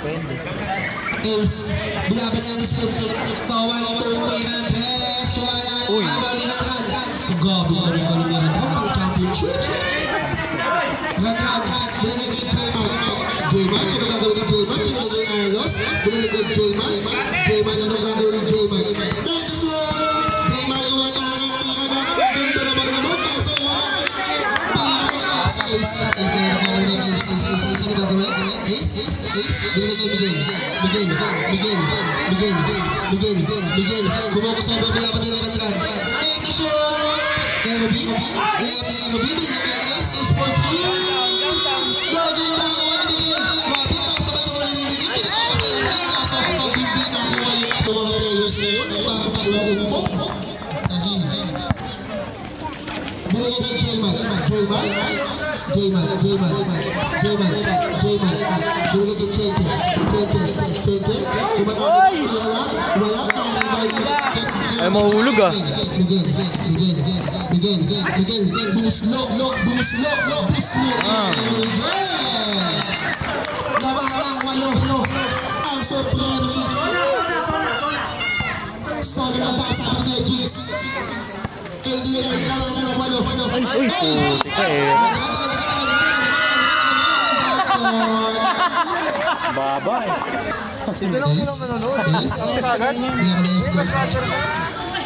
Ace, binabanyan ni Sputnik. Tawag itong may Andres. Wala na kabalihan. Gabi ko rin kabalihan. Pang championship. Gatan, binigay kay J-Man. J-Man, ano gagawin ni J-Man? Binigay kay Arlos. Binigay kay J-Man. J-Man, ano gagawin ni J-Man? That's right! J-Man, lumatangin. Tingnan na. Ganda naman naman. Kaso wala. Ace. Ano gagawin? Ace. Miguel. Kumukos ang babala pa din ang katikan. Take the shot! Kerobi. Binigay kay Ace. Ace for three. Gagawin na ako ni Miguel. Mabit ako sa patuloy ni Miguel. Pinagkakasaya. Kaso ang bibig na ako ngayon. Ito mga players ngayon. Parang pakulong po. Sabi. Binigay kay J-Man. Binigay kay Chente. Kumatawag. Wala. Ay, mahulog ah. Miguel. Bumuslok. Nawakang walo. Ang supreme. Solid ang tasa ng Jigs. Hindi na ilangan ng walo. Uy, puti ka eh. Baba eh. Ito lang sila manonood. Ang sagad.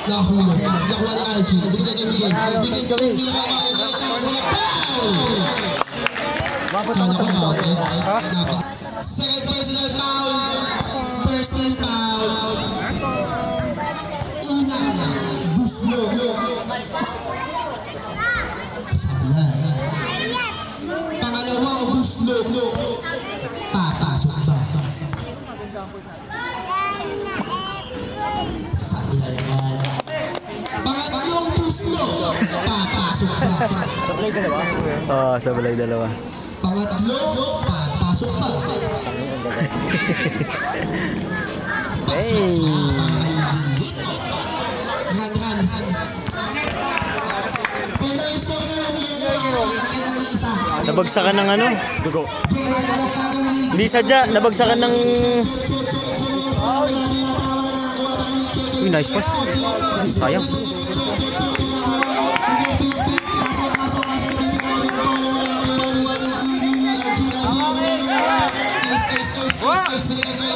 Nahulog. Nakuha ni RG. Binigay kay Miguel. Second personal foul. Unang buslo. Sablay. Pangalawang buslo. Papasok ba? Sablay naman. Pangatlong buslo. Papasok ba? Sablay dalawa. Pangatlo, papasok ba? Hey! Han. Nabagsakan ng ano? Dugo. Hindi sadya, nabagsakan ng... Uy, nice pass. Sayang.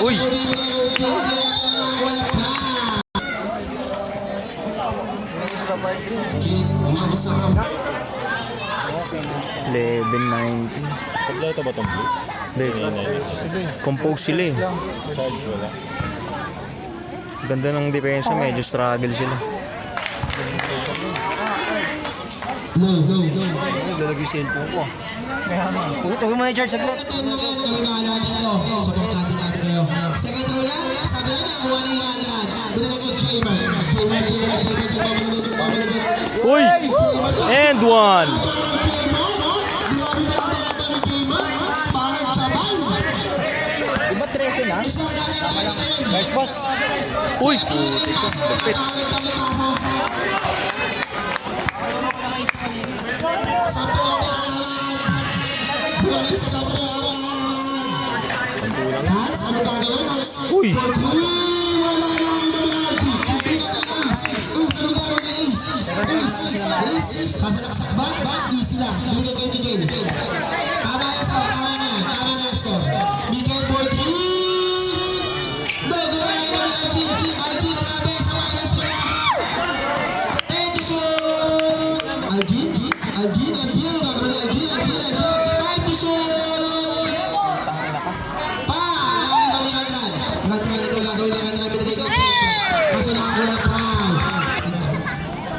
Uy! 11-19. Kompleto ba itong blue? Hindi. Compose sila eh. Charge wala. Ganda ng depensa, medyo struggle sila. Lalagay yung cellphone ko. Huwag mo na i-charge sa group. Second round lang, sabi na nakuha ni Hanran. Binigay kay J-Man. Uy! And one! Diba 13 na? Nice pass. Uy! Puti ka. Lapit. Uy! Kasaksak ba? Easy lang. Binigay kay Miguel. Tama na score. Miguel for 3. Dogurahin mo ni Arjin. Grabe sa minus mo lang. And the shoot. Arjin. Ano gagawin ni Arjin? And the shoot. Nakakabalikan yan. Ito gagawin ni Hanran. Binigay kay Chente. Kaso nakakuha ng foul.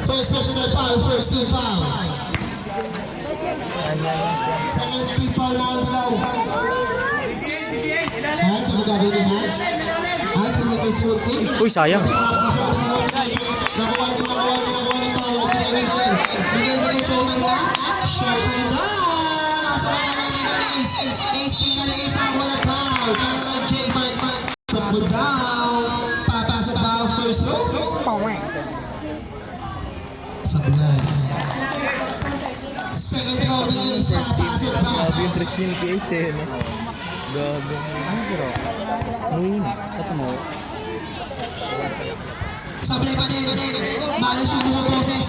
First personal foul, first team foul. Second team foul na ang dilaw. Hans, ano gagawin ni Hans? Hans, binigay kay Sputnik. Uy, sayang. Nakuha ni Paul. Binigay showtime na. Showtime na. Nasa mga natin ng Ace. Ace, tingnan na Ace na wala foul. Kaya J-Man. Put down. Papasok ba ang first row? Sabihan. Second row, Ace, papasok ba? Sabi yung 3 ni Ace eh. Gabi. Sablay pa din. Malas yung mga boses.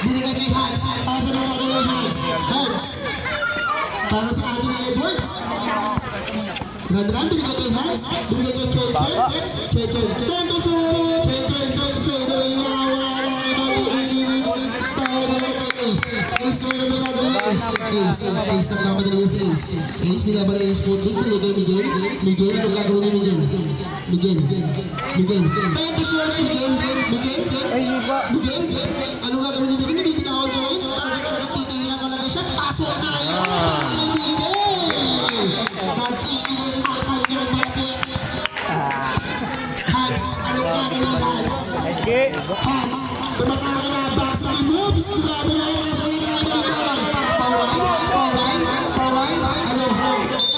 Binigay kay Hans. Para sa mga gawin Hans. Hans. Para sa ating mga Edwards. Ganda binigay kay Hans. Binigay kay Chen. Tento so. Chen. Fade away. Ace na mga gawin Ace. Ace nagmamadali sa Ace. Ace binabalay yung sport check. Binigay kay Miguel. Anong gagawin ni Miguel? Miguel. Tento so. Miguel. Anong gagawin ni Miguel? Nabibitawan ko rin. Titira talaga siya. Pasok tayo. Miguel. Nag-iinit ang kanyang malapit. Hans. Anong gagawin ni Hans? Hans. Tumatake na. Basa ni moves. Grabe na yung nasa kanya ng balitawan. Paway. Ano?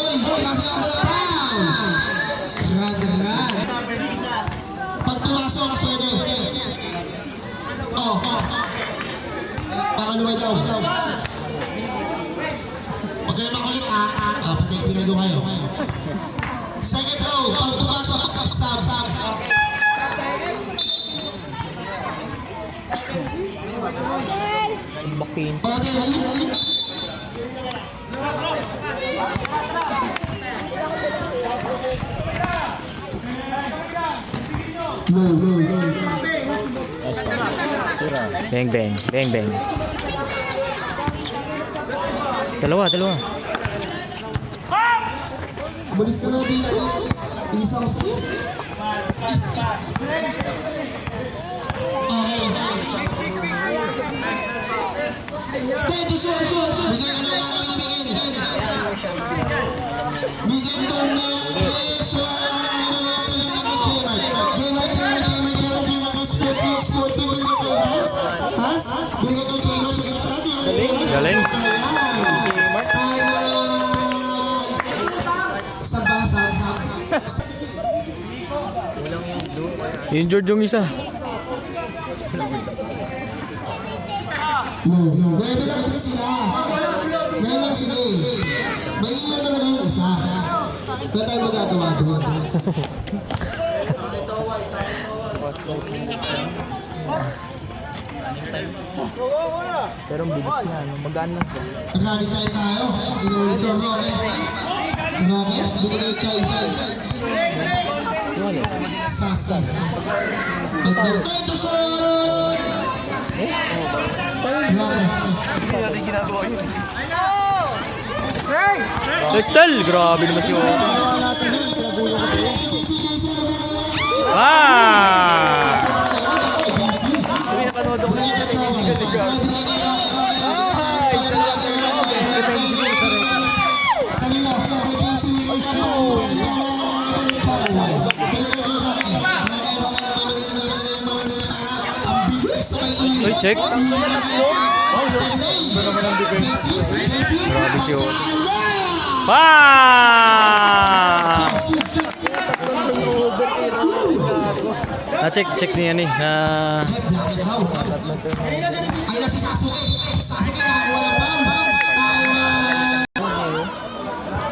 Oy. Kasi ako na Brown. Rad. Pag tumasok, pwede. Pangalawa daw. Huwag kayo makulit pateknikal ko kayo. Second row, pag pumasok, sub. Bakin. Bang. Dalawa. Umalis ka nga dito. Isa ko sa'yo. Okay. Tento shoot. Miguel, ano nga kami ni Miguel? Miguel Dominguez. Wala na natin sport team. Binigay kay Hans. Binigay kay Jaymar sa gitna. Galing. Sabasa. Injured yung isa. No. Ngayon lang sila. May iwan talaga yung isa. Wala tayong magagawa doon. Pero ang bilis niya, magaan lang siya. Nagkakita tayo. Inulit ko Roque. Binigay kay Sastas. Nagdagtay shoot! Crystal, grabe naman si Otto. Uy, check. Grabe si Otto. Check niya ni na ay na si Sasuke nakakuha ng bang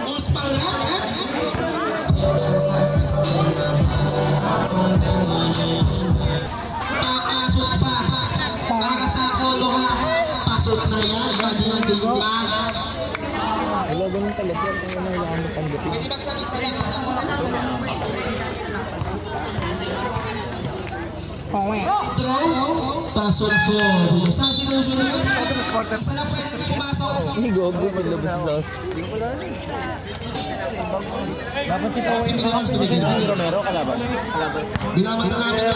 Oscar pakasok pa para sa kolo ha pasok na yan mading lang Wala ganun talaga. Ang nailangan mo tanggapin. pwede magsabi sa lang throw, pasok po. Saan sinusunod? Isa lang pwede pumasok. Hindi gogo maglabas sa house. Dapat si Paway ni Romero kalaban. Binamat na namin na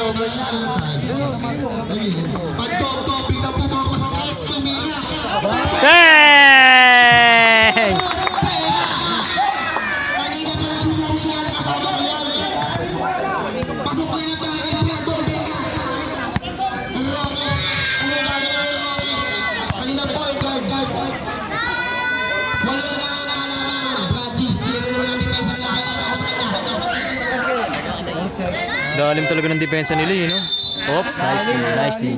pagtok, biglang pumakot sa taas, umiyak. Hey! Kanina pa nagsusuning yan, kasama ko yan. Pasok na yan tayo, Pedro Vega. Ang Roque, anong gagawin ng Roque? Kanina point guard. Wala na lang ang alamangan. Bradley, meron naman ang depensa na nakikita ko sa kanya. Lalim talaga ng depensa nila, you know? Oops, nice D.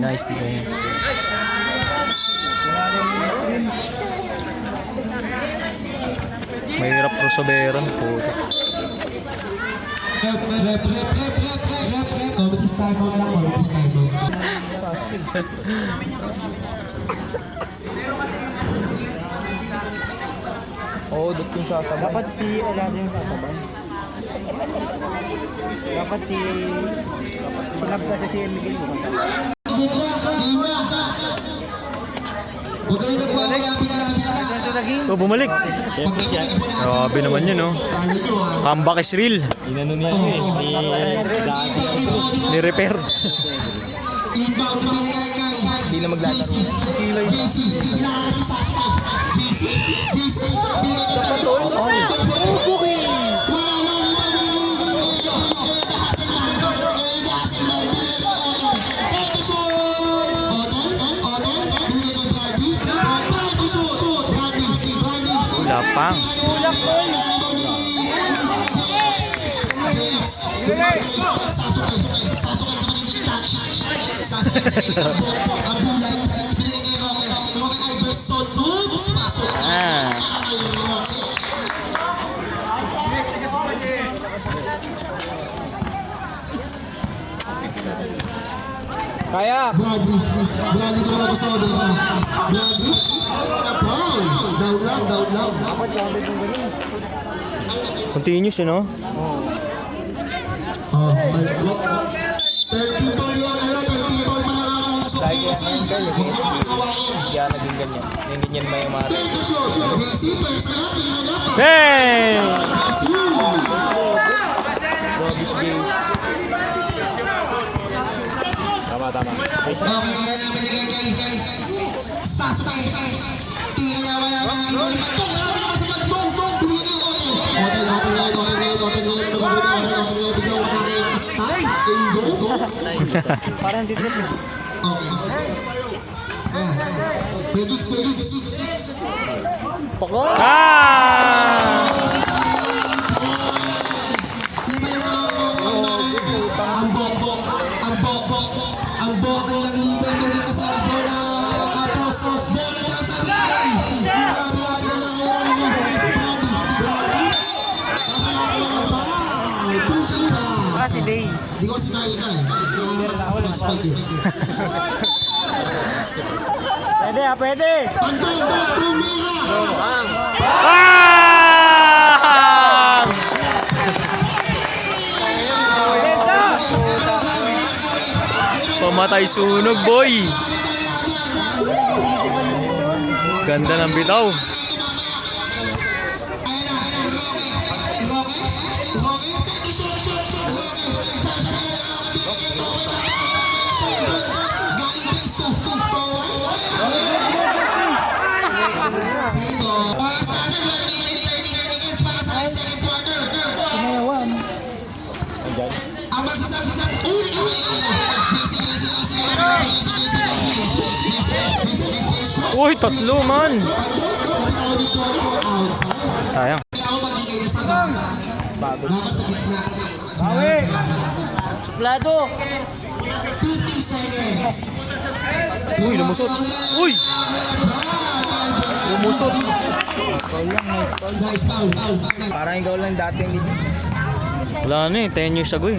Mahirap pro sa Beron. Comedy style mode lang, comedy style mode. Oo, dot yung sasabay. Dapat si Eladio yung sasabay. Dapat si Lab kasi si Miguel yung sasabay. Huwag kayo nagwawala, bigla-bigla. So, bumalik. Grabe naman yun, no? Talo nyo ah. Comeback is real. Inano niya eh. Ni-repair. Inbound to Binigay. Hindi na maglalaro. JC, Lapang. Kaya! Bradley ko lang sa order na. Bradley, foul. Down lang. Continuous, yun, no? Oh, 30 ball yun, 30 ball pa lang ang suki kasi. Huwag mo kapakawain. Kaya naging ganyan. Yung ganyan may mga... Take the shot. JC, first na natin, hanap. Hey! Tama. Okay, ayan ang binigay kay Sasuke. Tira niya wala na ang idol. Patong, grabe naman si Magbong. Binigay kay Otel. Parang dito. Okay. Pedics. Ah! Ang bok nilang leader ng mga sa bola. Tapos, bola na sa line. Grabe lang ang Brady. Nasa laki ng ball. Pushing pass. Si Day. Di ko sinayi ka eh. Mas fight eh. Pwede. Andong, tumira. Ah! Pamatay sunog, boy. Ganda ng bitaw. Uy, tatlo man. Sayang. Dapat sa gitna. Bawi! Suplado! 50 seconds. Uy, lumusot. Uy! Lumusot. Guys, foul. Parang ikaw lang dating dito. Wala na eh, 10 years ago eh.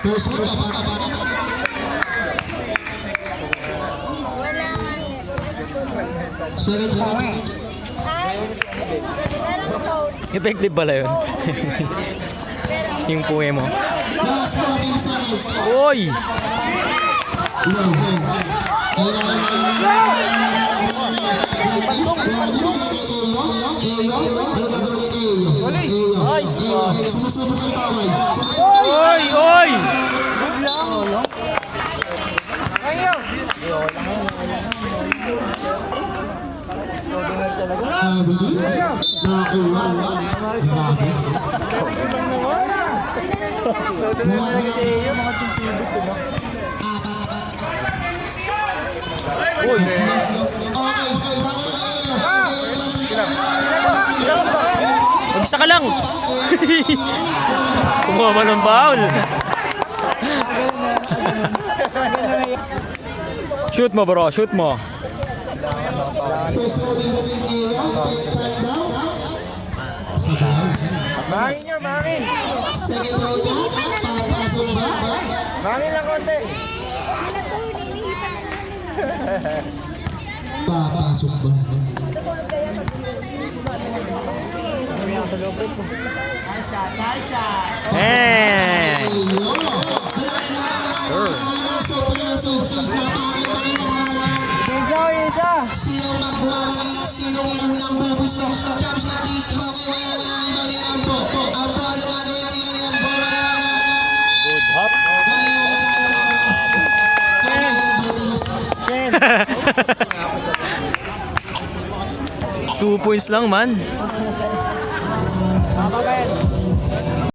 First one, para. Second one. Effective pala yun. Yung puwe mo. Last 14 seconds. Uy! Sumusubot ang taway. Uy! Bili? Nakakulang. Grabe. Uy! Mag-isa ka lang! Kumama ng foul! Shoot mo bro, shoot mo! First holding area, 10 down. sabaw. Mahangin nyo, mahangin. Second round niya, papasok ba? Mahangin lang konti. Papasok ba? Eh! Isa, isa. Sino magwawali? Sinong unang bubusto? Champion dito, kaya wala na ang bali Ambo. Ambo, ano nga gawin niya ni Ambo? Wala na. Good hop. Kaya wala tayong oras. Kaya yung butos. 2 points lang man.